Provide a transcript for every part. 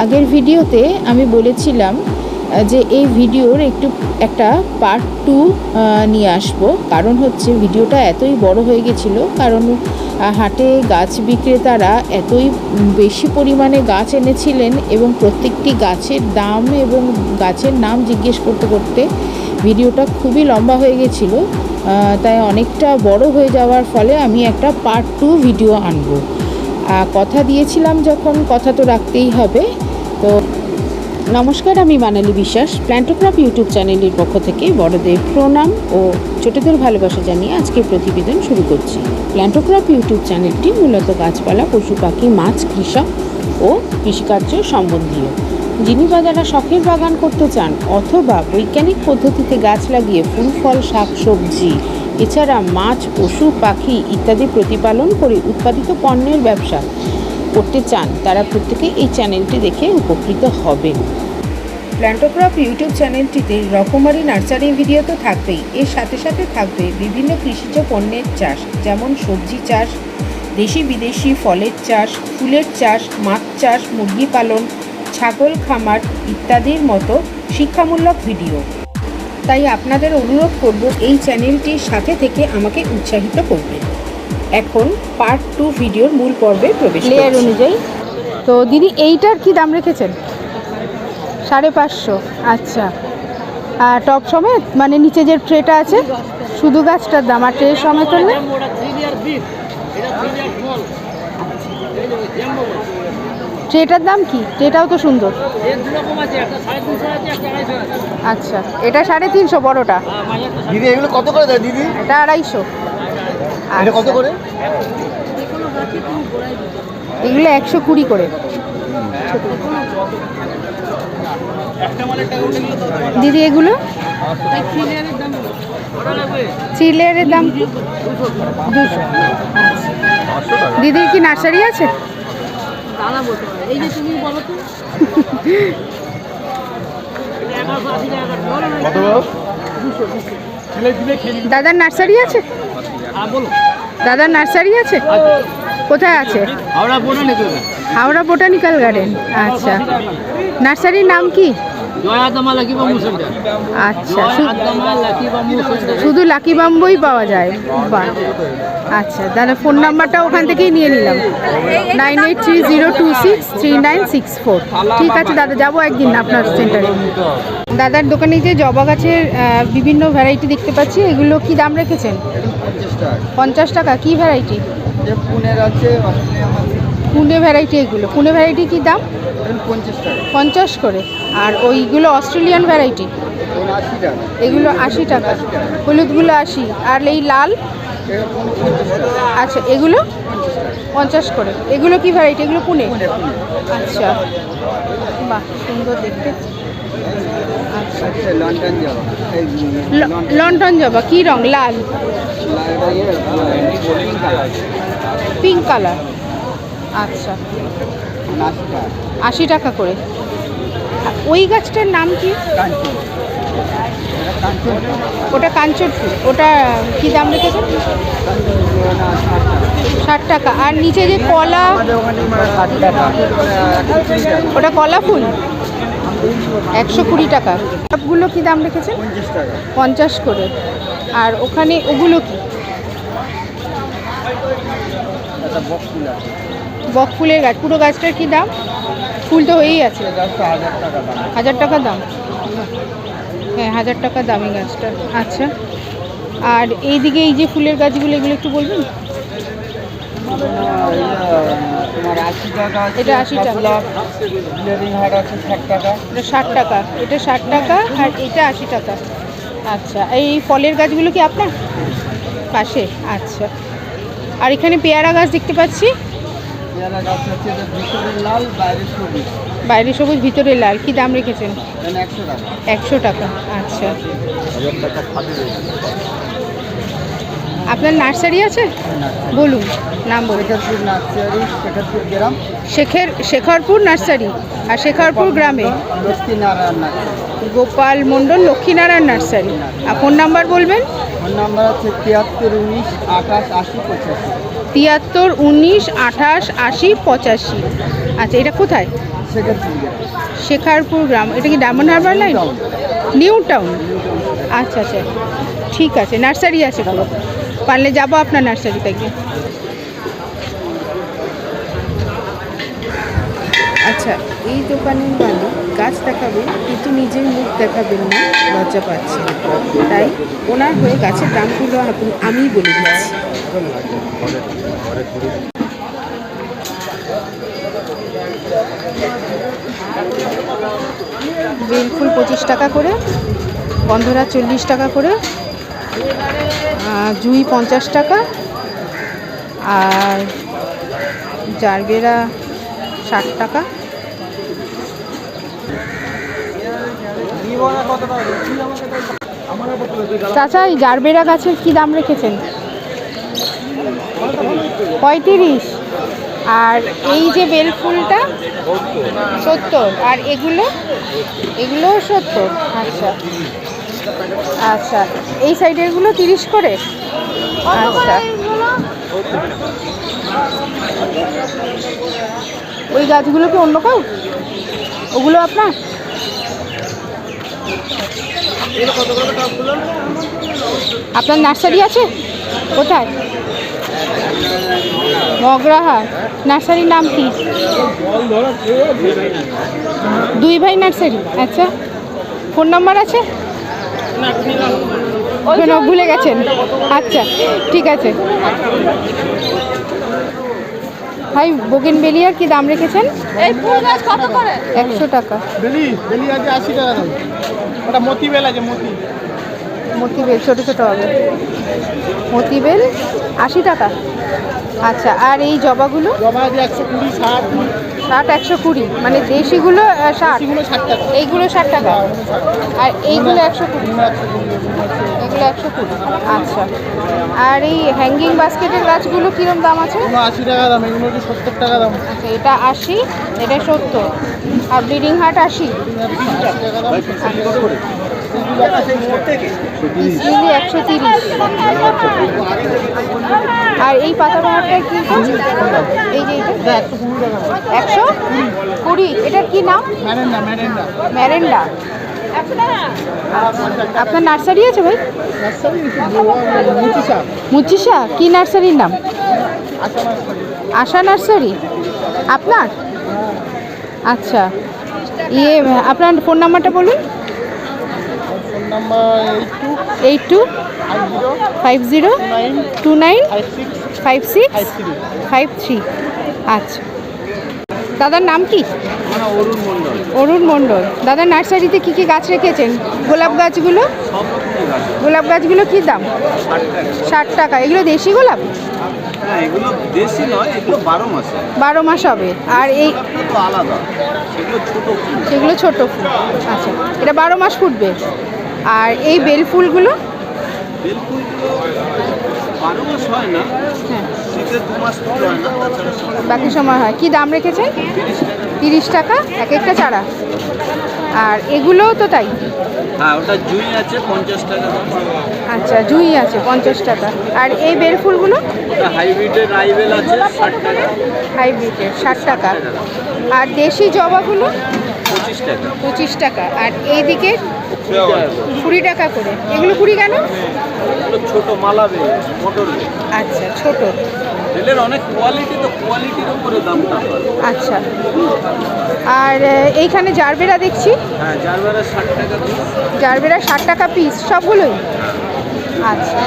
আগের ভিডিওতে আমি বলেছিলাম যে এই ভিডিওর একটা পার্ট 2 নিয়ে আসবো। কারণ হচ্ছে ভিডিওটা এতই বড় হয়ে গেছিলো, কারণ হাটে গাছ বিক্রেতারা এতই বেশি পরিমাণে গাছ এনেছিলেন এবং প্রত্যেকটি গাছের দাম এবং গাছের নাম জিজ্ঞেস করতে করতে ভিডিওটা খুবই লম্বা হয়ে গেছিলো। তাই অনেকটা বড় হয়ে যাওয়ার ফলে আমি একটা পার্ট 2 ভিডিও আনবো। কথা দিয়েছিলাম যখন, কথা তো রাখতেই হবে। তো নমস্কার, আমি মানালি বিশ্বাস। প্ল্যান্টোক্রাফট ইউটিউব চ্যানেলের পক্ষ থেকে বড়দের প্রণাম ও ছোটদের ভালোবাসা জানিয়ে আজকের প্রতিবেদন শুরু করছি। প্ল্যান্টোক্রাফট ইউটিউব চ্যানেলটি মূলত গাছপালা, পশু পাখি, মাছ, কৃষক ও কৃষিকার্য সম্বন্ধীয়। যিনি বা যারা শখের বাগান করতে চান অথবা বৈজ্ঞানিক পদ্ধতিতে গাছ লাগিয়ে ফুল, ফল, শাক, সবজি এছাড়া মাছ, পশু পাখি ইত্যাদি প্রতিপালন করে উৎপাদিত পণ্যের ব্যবসা করতে চান, তারা প্রত্যেকে এই চ্যানেলটি দেখে উপকৃত হবেন। প্ল্যান্টোক্রাফট ইউটিউব চ্যানেলটিতে রকমারি নার্সারি ভিডিও তো থাকবেই, এর সাথে সাথে থাকবে বিভিন্ন কৃষিজ পণ্যের চাষ, যেমন সবজি চাষ, দেশি বিদেশি ফলের চাষ, ফুলের চাষ, মাছ চাষ, মুরগি পালন, ছাগল খামার ইত্যাদির মতো শিক্ষামূলক ভিডিও। তাই আপনাদের অনুরোধ করব এই চ্যানেলটির সাথে থেকে আমাকে উৎসাহিত করবেন। এখন পার্ট 2 ভিডিওর মূল পর্বে প্রবেশ করছি। লেয়ার অনুযায়ী তো দিদি এইটার কি দাম রেখেছেন? 550। আচ্ছা, আর টপ সমেত মানে নিচে যে ট্রেটা আছে শুধু গাছটার দাম, আর ট্রে সমেত হলে ট্রেটার দাম কি? ট্রেটাও তো সুন্দর। আচ্ছা, এটা 350 বড়টা। দিদি এগুলো কত করে দেয় দিদি? এটা 250। এটা কত করে? এগুলো 120 করে। দিদি এগুলো 3 লেয়ারের দাম 200। দিদির কি নার্সারি আছে? দাদার নার্সারি আছে? দাদার নার্সারি আছে? কোথায় আছে? Howrah botanical garden. আচ্ছা, নার্সারির নাম কি? আচ্ছা, শুধু লাকি বাম্বুই পাওয়া যায়? বাহ, আচ্ছা, তাহলে ফোন নাম্বারটা ওখান থেকেই নিয়ে নিলাম, 9830263964। ঠিক আছে দাদা, যাবো একদিন আপনার সেন্টারে। দাদার দোকানে যে জবা গাছের বিভিন্ন ভ্যারাইটি দেখতে পাচ্ছি, এগুলো কি দাম রেখেছেন? 50 টাকা। কি ভ্যারাইটি? পুনে ভ্যারাইটি। এগুলো পুনে ভ্যারাইটি কি দাম? 50 করে। আর ওইগুলো অস্ট্রেলিয়ান ভ্যারাইটি, এগুলো 80 টাকা। হলুদগুলো 80। আর এই লাল? আচ্ছা, এগুলো 50 করে। এগুলো কি ভ্যারাইটি? এগুলো পুনে। আচ্ছা, বাহ, সুন্দর দেখতে। আচ্ছা, লন্ডন জবা কি রং? লাল, পিঙ্ক কালার। আচ্ছা, 80 টাকা করে। ওই গাছটার নাম কি? ওটা কাঞ্চন ফুল। ওটা কি দাম রেখেছেন? 60 টাকা। আর নিচে যে কলা, ওটা কলা ফুল 120 টাকা। সবগুলো কি দাম রেখেছেন? 50 করে। আর ওখানে ওগুলো কি? বক ফুলের গাছ। পুরো গাছটার কি দাম? ফুল তো হয়েই আছে। 1000 টাকা দাম। হ্যাঁ, 1000 টাকা দামি গাছটা। আচ্ছা, আর এইদিকে এই যে ফুলের গাছগুলো, এগুলো একটু বলবেন? এটা 80 টাকা। এটা 60 টাকা। এটা 60 টাকা। আর এটা 80 টাকা। আচ্ছা, এই ফলের গাছগুলো কি আপনার পাশে? আচ্ছা, আর এখানে পেয়ারা গাছ দেখতে পাচ্ছি। বাইরে সবুজ, ভিতরে লাল। কি দাম রেখেছেন? 100 টাকা। আচ্ছা, আপনার নার্সারি আছে? বলুন, নাম বলুন। শেখরপুর নার্সারি। আর শেখরপুর গ্রামে গোপাল মণ্ডল লক্ষ্মীনারায়ণ নার্সারি। আর ফোন নাম্বার বলবেন? ফোন নাম্বার আছে 7319288085। 7319288085। আচ্ছা, এটা কোথায়? শেখারপুর গ্রাম, এটা কি diamond Harbour line? New town. আচ্ছা আচ্ছা, ঠিক আছে। নার্সারি আছে ভালো, পারলে যাবো আপনার নার্সারি থেকে। আচ্ছা, এই দোকানের মালিক গাছ দেখাবেন কিন্তু নিজের মুখ দেখাবেন না, লজ্জা পাচ্ছেন, তাই ওনার হয়ে গাছের দামগুলো আমিই বলে দিচ্ছি। বেলফুল 25 টাকা করে, গন্ধরাজ 40 টাকা করে, জুঁই 50 টাকা, আর জারবেরা 60 টাকা। চাচা, এই জারবেরা গাছের কি দাম রেখেছেন? 35। আর এই যে বেলফুলটা 70, আর এগুলো 70। আচ্ছা আচ্ছা, এই সাইডেরগুলো 30 করে। আচ্ছা, ওই গাছগুলো কি অন্য কেউ? ওগুলো আপনার? আপনার নার্সারি আছে কোথায়? মগরাহাট। নার্সারির নাম কি? দুই ভাই নার্সারি। আচ্ছা, ফোন নাম্বার আছে? ভুলে গেছেন? আচ্ছা, ঠিক আছে। ভাই, বোগেনভেলিয়ার কি দাম রেখেছেন? এই ফুল গাছ কত করে? 100 টাকা। বেলি আছে 80 টাকা দাম। ওটা মতিবেল আছে, মতিবেল ছোটো ছোটো হবে। মতিবেল 80 টাকা। আচ্ছা, আর এই জবাগুলো? জবা আছে 120, 60, 120, মানে দেশিগুলো 60, এইগুলো 60 টাকা, আর এইগুলো 120, এগুলো 120। আচ্ছা, আর এই হ্যাঙ্গিং বাস্কেটের গাছগুলো কীরকম দাম আছে? 80 টাকা দাম, এগুলো 70 টাকা দাম। আচ্ছা, এটা 80, এটা 70, আর ব্লিডিং হার্ট 80, লিলি 130। আর এই পাতাবাহারটা কি? এই যে এটা 120। এটার কি নাম? ম্যারেন্ডা। আপনার নার্সারি আছে ভাই? মুচিসা কি নার্সারির নাম? আশা নার্সারি আপনার? আচ্ছা, আপনার ফোন নাম্বারটা বলুন। Phone number 8250295653। আচ্ছা, দাদার নাম কি? অরুণ মণ্ডল। দাদার নার্সারিতে কি কি গাছ রেখেছেন? গোলাপ গাছগুলো কি দাম? 60 টাকা। এগুলো দেশি গোলাপ? হ্যাঁ, এগুলো দেশি নয়, এগুলো 12 মাস। 12 মাস হবে। আর এই আলাদা, সেগুলো ছোট ফুল। আচ্ছা, এটা 12 মাস ফুটবে। আর এই বেলফুলগুলো? বেলফুলগুলো 12 মাস হয় না, হ্যাঁ, শীতের 2 মাস ফুল হয় না, তাছাড়া বাকি সময় হয়। কি দাম রেখেছেন? 30 টাকা এক একটা চারা। আর এগুলোও তো তাই? হ্যাঁ, ওটা জুঁই আছে 50 টাকা দাম। আচ্ছা, জুঁই আছে 50 টাকা। আর এই বেলফুলগুলো? ওটা হাইব্রিডের রাইবেল আছে 60 টাকা। হাইব্রিডের 60 টাকা। আর দেশি জবাগুলো? 25 টাকা। 25 টাকা। আর এইদিকে 20 টাকা করে। এগুলো 20 কেন? এগুলো ছোটো মালা বেল, মোটর বেল। আচ্ছা, ছোট বেলের অনেক কোয়ালিটি, তো কোয়ালিটির উপরে দামটা হয়। আচ্ছা। আর এইখানে জারবেরা দেখছি। হ্যাঁ, জারবেরা 60 টাকা পিস। জারবেরা 60 টাকা পিস সবগুলোই? আচ্ছা।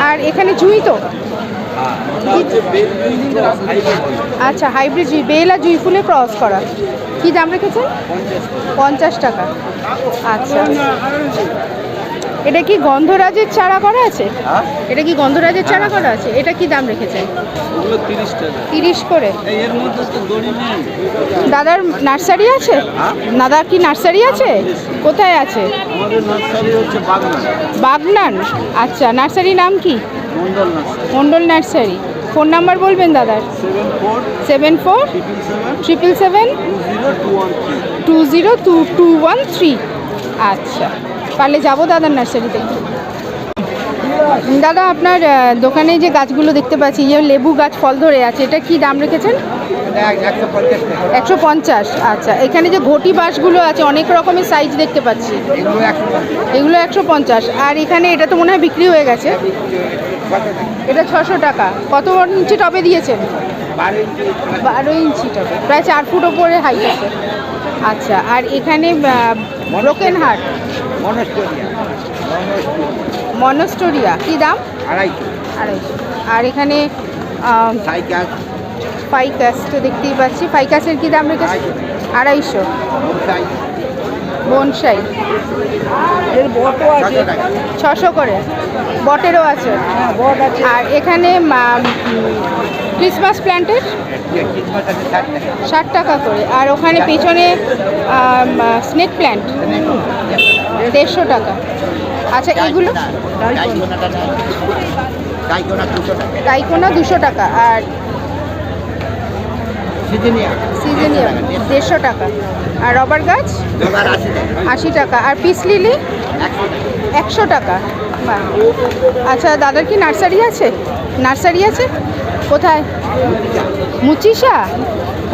আর এখানে জুঁই তো? হ্যাঁ, ওটা হচ্ছে বেল ক্রস হাইব্রিড। আচ্ছা, হাইব্রিড জুঁই, বেল আর জুঁই ফুলে ক্রস করা। কি দাম রেখেছেন? 50 টাকা। আচ্ছা, এটা কি গন্ধরাজের চারা করা আছে? হ্যাঁ, এটা কি গন্ধরাজের চারা করা আছে? এটা কি দাম রেখেছেন? ওগুলো 30 টাকা। 30 করে। এর মধ্যে তো দড়ি নেই। দাদার নার্সারি আছে? দাদার কি নার্সারি আছে? কোথায় আছে? আমাদের নার্সারি হচ্ছে বাগনান। আচ্ছা, নার্সারির নাম কি? মন্ডল নার্সারি। মণ্ডল নার্সারি। ফোন নাম্বার বলবেন দাদার? 747777 20213। আচ্ছা, পারলে যাবো দাদার নার্সারিতে। দাদা, আপনার দোকানে যে গাছগুলো দেখতে পাচ্ছি, যে লেবু গাছ ফল ধরে আছে, এটা কি দাম রেখেছেন? 150। আচ্ছা, এখানে যে ঘটি বাঁশগুলো আছে অনেক রকমের সাইজ দেখতে পাচ্ছি, এগুলো 150। আর এখানে এটা তো মনে হয় বিক্রি হয়ে গেছে, এটা 600 টাকা। কত ইঞ্চি টবে দিয়েছেন? 12 ইঞ্চি টবে, প্রায় 4 ফুট ওপরে হাইট আছে। আচ্ছা, আর এখানে ব্রোকেন হার্ট মনস্টোরিয়া কি দাম? 250। আর এখানে ফাইকাস তো দেখতেই পাচ্ছি, ফাইকাসের কি দাম রেখেছে? 250। বনসাই 600 করে, বটেরও আছে। আর এখানে ক্রিসমাস প্ল্যান্টের 60 টাকা করে। আর ওখানে পেছনে স্নেক প্ল্যান্ট 150 টাকা। আচ্ছা, এগুলো টাইকোনা 200 টাকা। আর সিজেনিয়া 150 টাকা। আর রবার গাছ 80 টাকা। আর পিস লিলি 100 টাকা। বাহ। আচ্ছা, দাদার কি নার্সারি আছে? কোথায়? মুচিশা।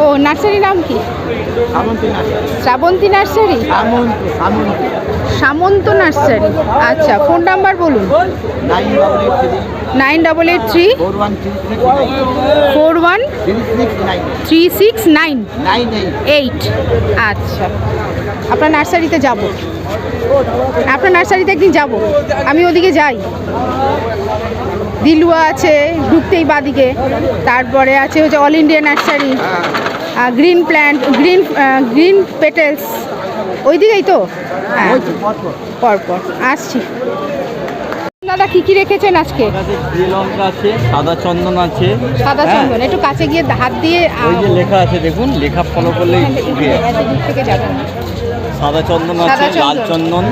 ও, নার্সারি নাম কি? শ্রাবন্তী নার্সারি, সামন্ত নার্সারি। আচ্ছা, ফোন নাম্বার বলুন। 9883 413698। আচ্ছা, আপনার নার্সারিতে যাব, একদিন যাব। আমি ওদিকে যাই। দিলুয়া আছে ঢুকতেই বাদিকে, তারপরে আছে হচ্ছে all India nursery, green plant, green petals, ওই দিকেই তো। হ্যাঁ, পরপর আসছি। দাদা কি কি রেখেছেন আজকে? লঙ্কা আছে, সাদা চন্দন আছে। সাদা চন্দন, একটু কাছে গিয়ে হাত দিয়ে ওই যে লেখা আছে দেখুন, লেখা ফলো করলেই এত দূর থেকে যাবেন। সাদা চন্দন আছে, লাল চন্দন,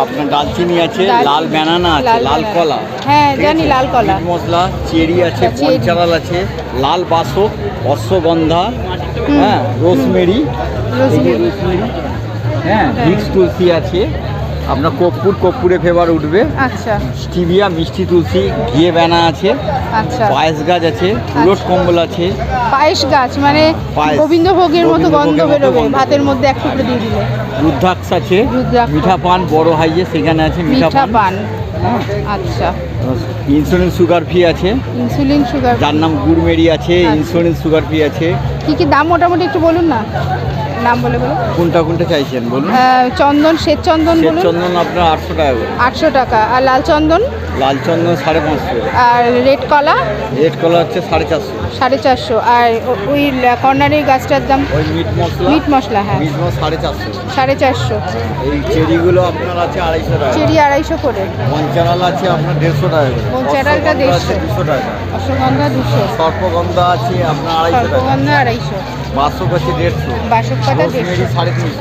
আপনার দালচিনি আছে, লাল ব্যানানা আছে, লাল কলা, হ্যাঁ জানি, লাল কলা, মশলা, চেরি আছে, পঞ্চারাল আছে, লাল বাসক, অশ্বগন্ধা, হ্যাঁ, রোজমেরি, হ্যাঁ, ভিক্স তুলসী আছে, আপনার কর্পূরে ফেভার উঠবে। আচ্ছা, স্টিভিয়া, মিষ্টি তুলসী, ঘিয়ে বেনা আছে। আচ্ছা, পায়েস গাছ আছে, উলট কম্বল আছে। পায়েস গাছ মানে গোবিন্দভোগের মতো গন্ধ বেরোবে ভাতের মধ্যে এক টুকরো দিয়ে দিলে। রুদ্রাক্ষ আছে, মিঠা পান বড় হাইয়ে সেখানে আছে মিঠা পান। আচ্ছা, ইনসুলিন সুগার ফ্রি আছে, ইনসুলিন সুগার, যার নাম গুড়মেরি আছে, ইনসুলিন সুগার ফ্রি আছে। কি কি দাম মোটামুটি একটু বলুন না, নাম বলে বলুন। কোনটা চাইছেন বলুন। চন্দন, শ্বেত চন্দন বলুন। চন্দন আপনার 800 টাকা করে। 800 টাকা। আর লাল চন্দন? 550। আর রেড কলা? রেড কলা হচ্ছে 450। 450। আর ওই কর্নারের গাছটার দাম? ওই মিট মশলা, হ্যাঁ, মিট মশলা 450। 450। এই চেরিগুলো আপনার আছে 250 টাকা। চেরি 250 করে। পঞ্চারাল আছে আপনার 150 টাকা করে। পঞ্চারালটা 150। 200 টাকা। অশ্বগন্ধা 200। সর্পগন্ধা আছে আপনার 250 টাকা। সর্পগন্ধা 250। বাসক আছে 150। বাসক পাতা 150। 350।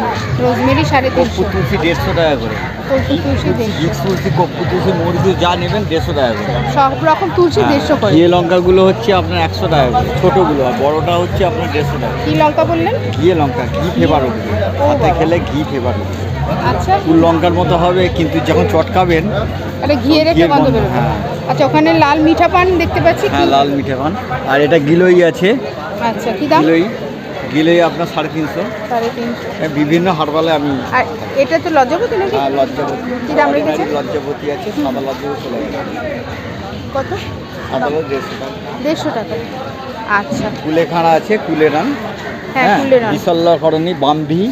রোজমেরি 350। তুলসী 150 টাকা করে। তুলসী 150। তুলসী, কপ্পু তুলসী, মরিচু যা নেবেন 150 টাকা করে। সব রকম তুলসী 150 করে। ঘিয়ে লঙ্কাগুলো হচ্ছে আপনার 100 টাকা করে, ছোটোগুলো। আর বড়টা হচ্ছে আপনার 150 টাকা। কি লঙ্কা বললেন? ঘিয়ে লঙ্কা, ঘি ফেভার উঠবে, হাতে খেলে ঘি ফেভার উঠবে। আচ্ছা, ফুল লঙ্কার মতো হবে, কিন্তু যখন চটকাবেন আরে ঘিয়ের একটা গন্ধ বেরোবে। আচ্ছা, ওখানে লাল মিঠা পান দেখতে পাচ্ছি। হ্যাঁ, লাল মিঠা পান। আর এটা গিলোই আছে। আচ্ছা, কি দাম? গিলোই আপনার 350। 350। বিভিন্ন হারবালে আমি। আর এটা তো লজ্জাপতি নাকি? হ্যাঁ, লজ্জাপতি। কি দাম রেখেছে? লজ্জাপতি আছে, সাদা লজ্জাপতি চলে গেছে। কত? সাদা লজ্জা 150 টাকা। আচ্ছা, কুলেখাড়া আছে, কুলেরান, হ্যাঁ, কুলেরান, বিশল্যকরণী, বাম্বি।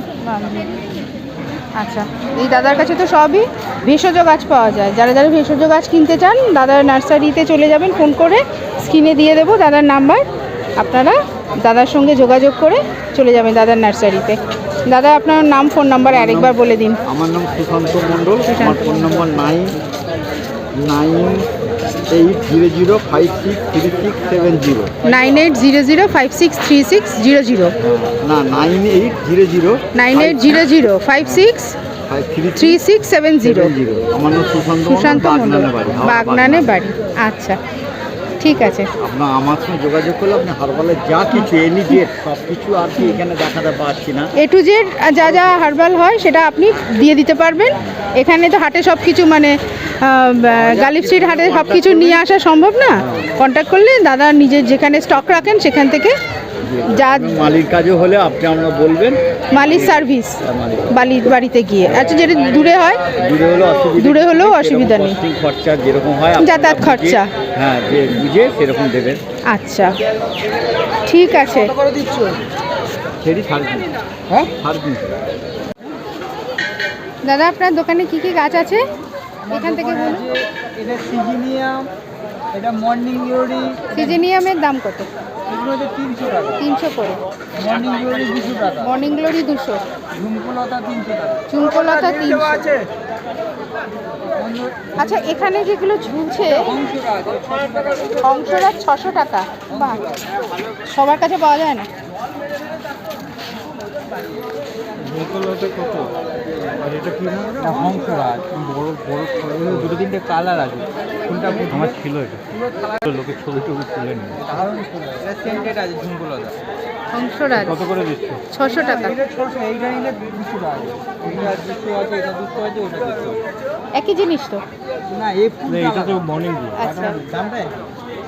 আচ্ছা, এই দাদার কাছে তো সবই ভেষজ গাছ পাওয়া যায়। যারা ভেষজ গাছ কিনতে চান দাদার নার্সারিতে চলে যাবেন, ফোন করে স্ক্রিনে দিয়ে দেবো দাদার নাম্বার। আপনারা দাদার সঙ্গে যোগাযোগ করে চলে যাবেন দাদার নার্সারিতে। দাদা, আপনার নাম, ফোন নাম্বার আরেকবার বলে দিন। আমার নাম সুশান্ত মণ্ডল। আমার ফোন নম্বর 9800563670। 9800563600। না, 9800563670। আমার নাম সুশান্ত মণ্ডল, বাগনানে বাড়ি। আচ্ছা, ঠিক আছে। আপনার আমার সঙ্গে যোগাযোগ করলে আপনি হারবালের যা কিছু সব কিছু আর কি এখানে দেখাতে পারছি না। A to Z যা হার্বাল হয় সেটা আপনি দিয়ে দিতে পারবেন। এখানে তো হাটে সব কিছু মানে গালিব স্ট্রিট হাটে সব কিছু নিয়ে আসা সম্ভব না। কন্ট্যাক্ট করলে দাদা নিজের যেখানে স্টক রাখেন সেখান থেকে যা মালির কাজও হলে আপনি আমরা বলবেন, মালির সার্ভিস মালিক বালির বাড়িতে গিয়ে। আচ্ছা, যেটা দূরে হয় দূরে হলেও অসুবিধা নেই, কস্টিং খরচা যেরকম হয় আপনারা যাতায়াত বুঝে- খরচা। হ্যাঁ, যে বুঝে সেরকম দেবেন। আচ্ছা, ঠিক আছে। করে দিচ্ছ? সেটি ছাড় দিন, হ্যাঁ, ছাড় দিন। দাদা, আপনার দোকানে কি কি গাছ আছে এখান থেকে বলুন। এটা সিজিনিয়াম, এটা মর্নিং গ্লোরি, সিজেনিয়ামের দাম কত? এগুলো হচ্ছে 300 টাকা। 300 করে। মর্নিং গ্লোরি 200 টাকা। মর্নিং গ্লোরি 200, ঝুমকুলতা 300 টাকা। চুনকলতা 300। আছে আচ্ছা, এখানে যেগুলো ঝুলছে অংশরা 600 টাকা। বাহ, সবার কাছে পাওয়া যায় না। হংসরাজ বড় বড় দুটো তিনটে কালার আছে। কোনটা আমার ছিল এটা, লোকের ছবি টবি তুলে নিয়ে। দারুণ সুন্দর। এটা সেন্টেড আছে ঝুমকুলতা। অংশরাজ কত করে দিচ্ছ? 600 টাকা। এটা 600, এইটা নিলে 200 টাকা। এইটা 200 আছে, এটা 200 আছে, ওটা 200 আছে। একই জিনিস তো। না, এই ফুলটা এটা তো মর্নিং গ্লো। আচ্ছা, দামটা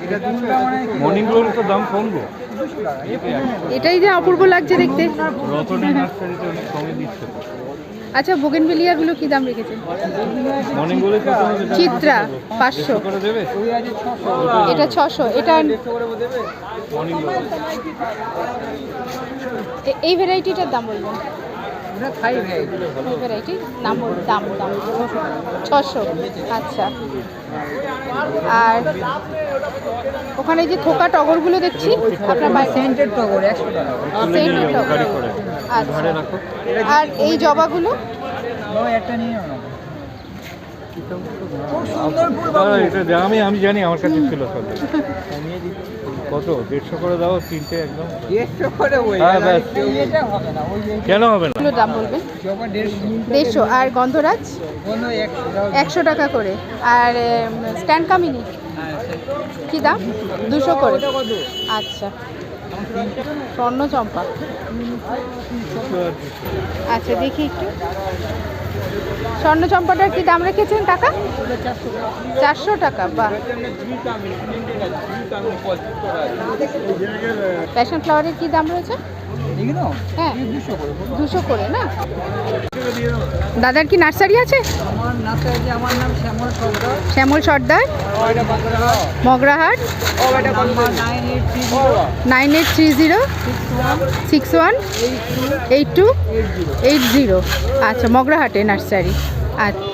এটা 200 টাকা মানে মর্নিং গ্লোর তো দাম কম গো। 200 টাকা। এটাই যে অপূর্ব লাগছে দেখতে। রতনী নার্সারিতে অনেক কমে দিচ্ছে তো। আচ্ছা, বোগেনভেলিয়াগুলো কি দাম রেখেছেন? মর্নিং গ্লোরে কত হবে? চিত্রা 500, করে দেবে ওই আছে 600। এটা 600। এটা 150 করে দেবে। মর্নিং গ্লোর। এই ভ্যারাইটিটার দাম বলবেন। এটা 5 ভাই। এই ভ্যারাইটি নাম দাম দাম 600। আচ্ছা, আর ওখানে যে থোকা টগরগুলো দেখছি আপনার বাড়িতে সেন্টেড টগর 100 টাকা। সেন্টেড টগর। গাড়ি করে আচ্ছা, ঘরে রাখো। আর এই জবাগুলো ওই একটা নিয়ে নাও না। খুব সুন্দর ফুল বাবু। এটা আমি জানি, আমার কাছে ছিল সব। কত 150 করে দাও, তিনটে একদম। 150 করে ওই। হ্যাঁ, ব্যাস। এটা হবে না, ওই কেন হবে না? এগুলোর দাম বলবেন। জবা 150। 150। আর গন্ধরাজ অন্য 100 100 টাকা করে। আর স্ট্যান্ড কামিনী কি দাম? 200 করে। কত? আচ্ছা, স্বর্ণচম্পা। আচ্ছা, দেখি একটু স্বর্ণচম্পাটার কি দাম রেখেছেন কাকা? 400 টাকা। বাহ। প্যাশন ফ্লাওয়ারের কি দাম রয়েছে? এগুলো হ্যাঁ, 200 করে। 200 করে না? দাদার কি নার্সারি আছে? আমার নার্সারি, আমার নাম শ্যামল সরকার। শ্যামল সর্দার, ওইটা বাগড়া। মগরাহাট। ওইটা নাম্বার 9830 9830 61 82 80। আচ্ছা, মগরাহাটে নার্সারি। আচ্ছা,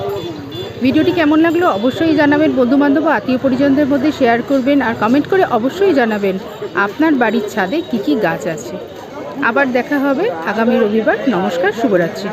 ভিডিওটি কেমন লাগলো অবশ্যই জানাবেন। বন্ধুবান্ধব ও আত্মীয় পরিজনদের মধ্যে শেয়ার করবেন, আর কমেন্ট করে অবশ্যই জানাবেন আপনার বাড়ির ছাদে কী কী গাছ আছে। আবার দেখা হবে আগামী রবিবার। নমস্কার, শুভরাত্রি।